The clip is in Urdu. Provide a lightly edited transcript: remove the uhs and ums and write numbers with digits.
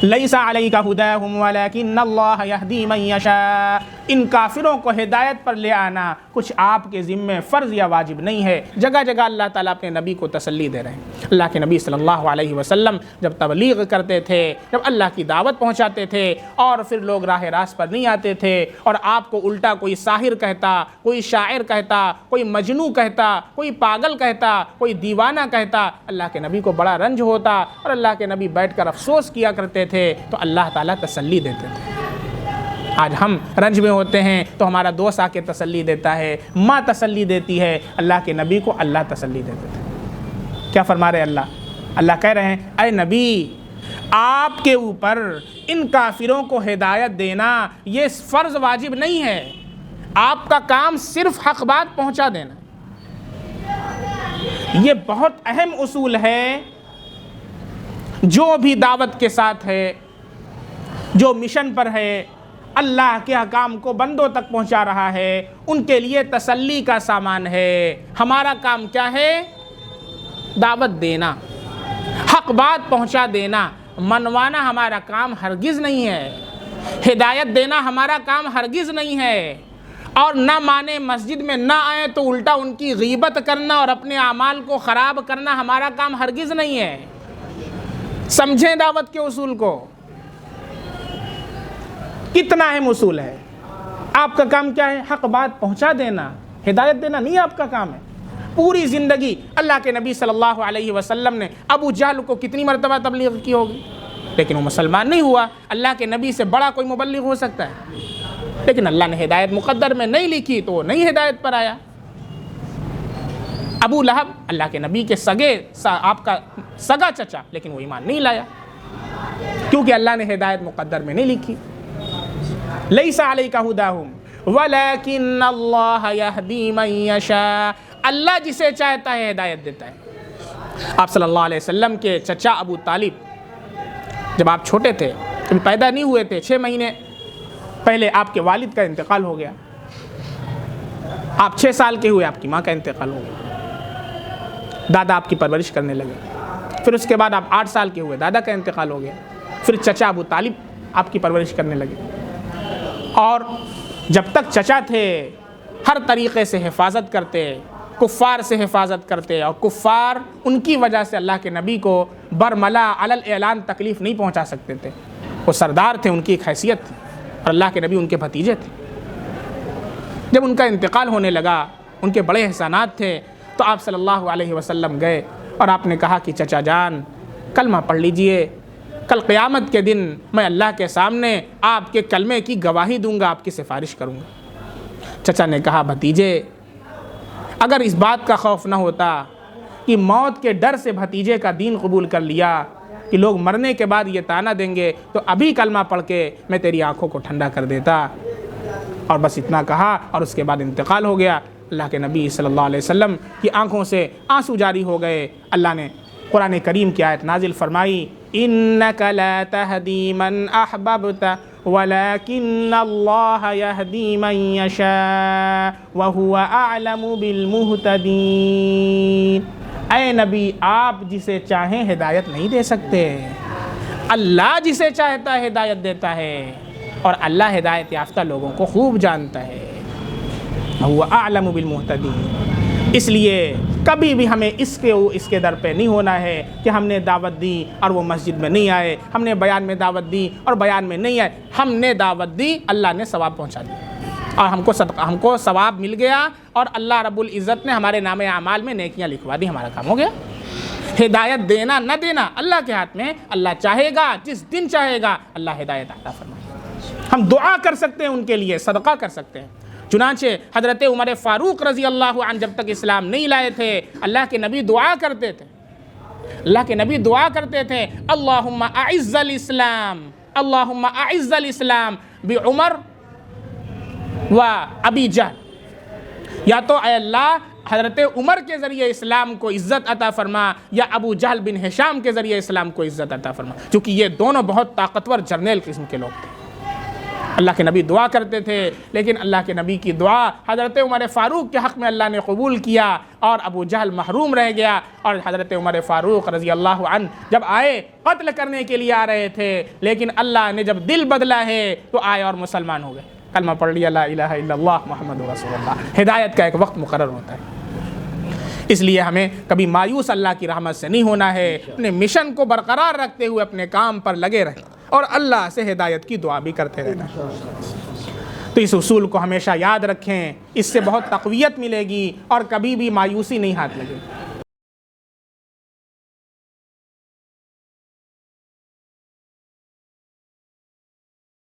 لیس علیک ھداھم ولکن اللہ یہدی من یشاء، ان کافروں کو ہدایت پر لے آنا کچھ آپ کے ذمے فرض یا واجب نہیں ہے۔ جگہ جگہ اللہ تعالیٰ اپنے نبی کو تسلی دے رہے ہیں۔ اللہ کے نبی صلی اللہ علیہ وسلم جب تبلیغ کرتے تھے، جب اللہ کی دعوت پہنچاتے تھے اور پھر لوگ راہ راست پر نہیں آتے تھے اور آپ کو الٹا کوئی ساحر کہتا، کوئی شاعر کہتا، کوئی مجنوں کہتا، کوئی پاگل کہتا، کوئی دیوانہ کہتا، اللہ کے نبی کو بڑا رنج ہوتا اور اللہ کے نبی بیٹھ کر افسوس کیا کرتے تھے تو اللہ تعالیٰ تسلی دیتے تھے۔ آج ہم رنج میں ہوتے ہیں تو ہمارا دوست آ کے تسلی دیتا ہے، ماں تسلی دیتی ہے، اللہ کے نبی کو اللہ تسلی دیتے تھے۔ کیا فرما رہے اللہ کہہ رہے ہیں اے نبی آپ کے اوپر ان کافروں کو ہدایت دینا یہ فرض واجب نہیں ہے، آپ کا کام صرف حق بات پہنچا دینا۔ یہ بہت اہم اصول ہے، جو بھی دعوت کے ساتھ ہے، جو مشن پر ہے، اللہ کے احکام کو بندوں تک پہنچا رہا ہے، ان کے لیے تسلی کا سامان ہے۔ ہمارا کام کیا ہے؟ دعوت دینا، حق بات پہنچا دینا، منوانا ہمارا کام ہرگز نہیں ہے، ہدایت دینا ہمارا کام ہرگز نہیں ہے، اور نہ مانے مسجد میں نہ آئیں تو الٹا ان کی غیبت کرنا اور اپنے اعمال کو خراب کرنا ہمارا کام ہرگز نہیں ہے۔ سمجھیں دعوت کے اصول کو، کتنا اہم اصول ہے۔ آپ کا کام کیا ہے؟ حق بات پہنچا دینا، ہدایت دینا نہیں آپ کا کام ہے۔ پوری زندگی اللہ کے نبی صلی اللہ علیہ وسلم نے ابو جہل کو کتنی مرتبہ تبلیغ کی ہوگی، لیکن وہ مسلمان نہیں ہوا۔ اللہ کے نبی سے بڑا کوئی مبلغ ہو سکتا ہے، لیکن اللہ نے ہدایت مقدر میں نہیں لکھی تو وہ نہیں ہدایت پر آیا۔ ابو لہب اللہ کے نبی کے آپ کا سگا چچا، لیکن وہ ایمان نہیں لایا کیونکہ اللہ نے ہدایت مقدر میں نہیں لکھی۔ لیس علیک ھداھم ولکن اللہ یہدی من یشاء، اللہ جسے چاہتا ہے ہدایت دیتا ہے۔ آپ صلی اللہ علیہ وسلم کے چچا ابو طالب جب آپ چھوٹے تھے، کبھی پیدا نہیں ہوئے تھے، 6 مہینے پہلے آپ کے والد کا انتقال ہو گیا، آپ 6 سال کے ہوئے، آپ کی ماں کا انتقال ہو گیا، دادا آپ کی پرورش کرنے لگے، پھر اس کے بعد آپ 8 سال کے ہوئے، دادا کا انتقال ہو گیا، پھر چچا ابو طالب آپ کی پرورش کرنے لگے، اور جب تک چچا تھے ہر طریقے سے حفاظت کرتے، کفار سے حفاظت کرتے، اور کفار ان کی وجہ سے اللہ کے نبی کو برملا علی الاعلان تکلیف نہیں پہنچا سکتے تھے۔ وہ سردار تھے، ان کی ایک حیثیت تھی، اور اللہ کے نبی ان کے بھتیجے تھے۔ جب ان کا انتقال ہونے لگا، ان کے بڑے احسانات تھے، تو آپ صلی اللہ علیہ وسلم گئے اور آپ نے کہا کہ چچا جان کلمہ پڑھ لیجئے، کل قیامت کے دن میں اللہ کے سامنے آپ کے کلمے کی گواہی دوں گا، آپ کی سفارش کروں گا۔ چچا نے کہا بھتیجے اگر اس بات کا خوف نہ ہوتا کہ موت کے ڈر سے بھتیجے کا دین قبول کر لیا کہ لوگ مرنے کے بعد یہ طعنہ دیں گے، تو ابھی کلمہ پڑھ کے میں تیری آنکھوں کو ٹھنڈا کر دیتا۔ اور بس اتنا کہا اور اس کے بعد انتقال ہو گیا۔ اللہ کے نبی صلی اللہ علیہ وسلم کی آنکھوں سے آنسو جاری ہو گئے۔ اللہ نے قرآن کریم کی آیت نازل فرمائی، انک لا تہدی من احببت ولکن اللہ یہدی من یشاء وہو اعلم بالمہتدین۔ اے نبی آپ جسے چاہیں ہدایت نہیں دے سکتے، اللہ جسے چاہتا ہے ہدایت دیتا ہے، اور اللہ ہدایت یافتہ لوگوں کو خوب جانتا ہے۔ وہو اعلم بالمہتدین۔ اس لیے کبھی بھی ہمیں اس کے در پہ نہیں ہونا ہے کہ ہم نے دعوت دی اور وہ مسجد میں نہیں آئے، ہم نے بیان میں دعوت دی اور بیان میں نہیں آئے۔ ہم نے دعوت دی، اللہ نے ثواب پہنچا دیا، اور ہم کو ثواب مل گیا، اور اللہ رب العزت نے ہمارے نام اعمال میں نیکیاں لکھوا دی، ہمارا کام ہو گیا۔ ہدایت دینا نہ دینا اللہ کے ہاتھ میں، اللہ چاہے گا، جس دن چاہے گا اللہ ہدایت عطا فرمائے۔ ہم دعا کر سکتے ہیں ان کے لیے، صدقہ کر سکتے ہیں۔ چنانچہ حضرت عمر فاروق رضی اللہ عنہ جب تک اسلام نہیں لائے تھے، اللہ کے نبی دعا کرتے تھے، اللہ کے نبی دعا کرتے تھے، اللہم اعز الاسلام، اللہم اعز الاسلام بعمر و ابی جہل، یا تو اے اللہ حضرت عمر کے ذریعے اسلام کو عزت عطا فرما، یا ابو جہل بن ہشام کے ذریعے اسلام کو عزت عطا فرما، چونکہ یہ دونوں بہت طاقتور جرنیل قسم کے لوگ تھے۔ اللہ کے نبی دعا کرتے تھے، لیکن اللہ کے نبی کی دعا حضرت عمر فاروق کے حق میں اللہ نے قبول کیا اور ابو جہل محروم رہ گیا، اور حضرت عمر فاروق رضی اللہ عنہ جب آئے قتل کرنے کے لیے آ رہے تھے، لیکن اللہ نے جب دل بدلا ہے تو آئے اور مسلمان ہو گئے، کلمہ پڑھ لیا لا الہ الا اللہ محمد رسول اللہ۔ ہدایت کا ایک وقت مقرر ہوتا ہے، اس لیے ہمیں کبھی مایوس اللہ کی رحمت سے نہیں ہونا ہے، اپنے مشن کو برقرار رکھتے ہوئے اپنے کام پر لگے رہیں اور اللہ سے ہدایت کی دعا بھی کرتے رہنا۔ تو اس اصول کو ہمیشہ یاد رکھیں، اس سے بہت تقویت ملے گی اور کبھی بھی مایوسی نہیں ہاتھ لگے گی۔